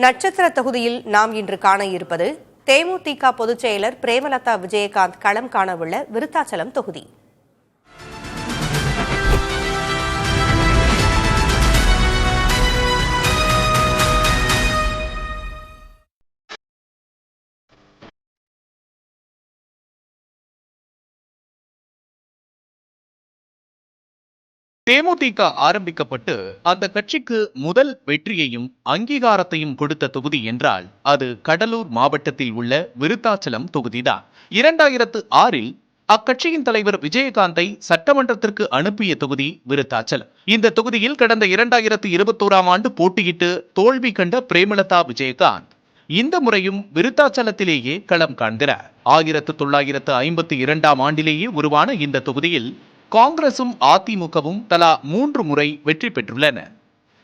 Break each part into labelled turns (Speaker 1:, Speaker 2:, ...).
Speaker 1: நட்சத்திர தொகுதியில் நாம் இன்று காண இருப்பது தேமுதிக பொதுச் செயலர் பிரேமலதா விஜயகாந்த் களம் காணவுள்ள விருத்தாச்சலம் தொகுதி.
Speaker 2: தேமுதிக ஆரம்பிக்கப்பட்டு அந்த கட்சிக்கு முதல் வெற்றியையும் அங்கீகாரத்தையும் கொடுத்த தொகுதி என்றால் அது கடலூர் மாவட்டத்தில் உள்ள விருத்தாச்சலம் தொகுதிதான். 2006 அக்கட்சியின் தலைவர் விஜயகாந்தை சட்டமன்றத்திற்கு அனுப்பிய தொகுதி விருத்தாச்சலம். இந்த தொகுதியில் கடந்த 2021 போட்டியிட்டு தோல்வி கண்ட பிரேமலதா விஜயகாந்த் இந்த முறையும் விருத்தாச்சலத்திலேயே களம் காண்கிறார். 1952 உருவான இந்த தொகுதியில் காங்கிரசும் அதிமுகவும் தலா 3 முறை வெற்றி பெற்றுள்ளன.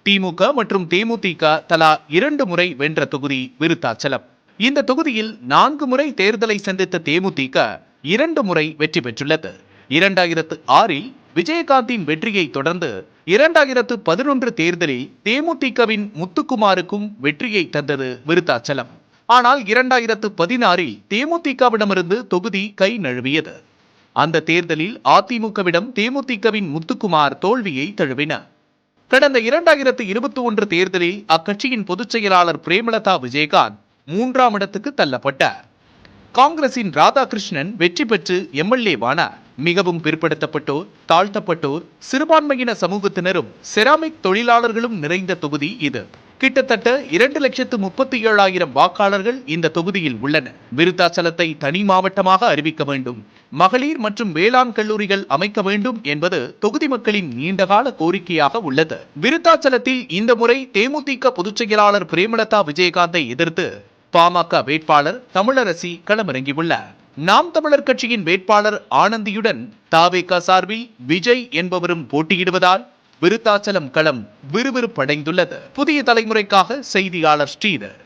Speaker 2: திமுக மற்றும் தேமுதிக தலா 2 முறை வென்ற தொகுதி விருத்தாச்சலம். இந்த தொகுதியில் 4 முறை தேர்தலை சந்தித்த தேமுதிக 2 முறை வெற்றி பெற்றுள்ளது. 2006 விஜயகாந்தின் வெற்றியை தொடர்ந்து 2011 தேர்தலில் தேமுதிகவின் முத்துக்குமாருக்கும் வெற்றியை தந்தது விருத்தாச்சலம். ஆனால் 2016 தேமுதிகவிடமிருந்து தொகுதி கை நழுவியது. அந்த தேர்தலில் அதிமுகவிடம் தேமுதிகவின் முத்துக்குமார் தோல்வியை தழுவினார். கடந்த 2021 தேர்தலில் அக்கட்சியின் பொதுச் செயலாளர் பிரேமலதா விஜயகாந்த் 3ஆம் இடத்துக்கு தள்ளப்பட்டார். காங்கிரசின் ராதாகிருஷ்ணன் வெற்றி பெற்று எம்எல்ஏவானார். மிகவும் பிற்படுத்தப்பட்டோர், தாழ்த்தப்பட்டோர், சிறுபான்மையின சமூகத்தினரும் செராமிக் தொழிலாளர்களும் நிறைந்த தொகுதி இது. கிட்டத்தட்ட 2,37,000 வாக்காளர்கள் இந்த தொகுதியில் உள்ளனர். விருத்தாச்சலத்தை தனி மாவட்டமாக அறிவிக்க வேண்டும், மகளிர் மற்றும் வேளாண் கல்லூரிகள் அமைக்க வேண்டும் என்பது தொகுதி மக்களின் நீண்டகால கோரிக்கையாக உள்ளது. விருத்தாச்சலத்தில் இந்த முறை தேமுதிக பொதுச் செயலாளர் பிரேமலதா விஜயகாந்தை எதிர்த்து பாமக வேட்பாளர் தமிழரசி களமிறங்கியுள்ளார். நாம் தமிழர் கட்சியின் வேட்பாளர் ஆனந்தியுடன் தாவேகா சார்பில் விஜய் என்பவரும் போட்டியிடுவதால் விருத்தாச்சலம் களம் விறுவிறுப்படைந்துள்ளது. புதிய தலைமுறைக்காக செய்தியாளர் ஸ்ரீதர்.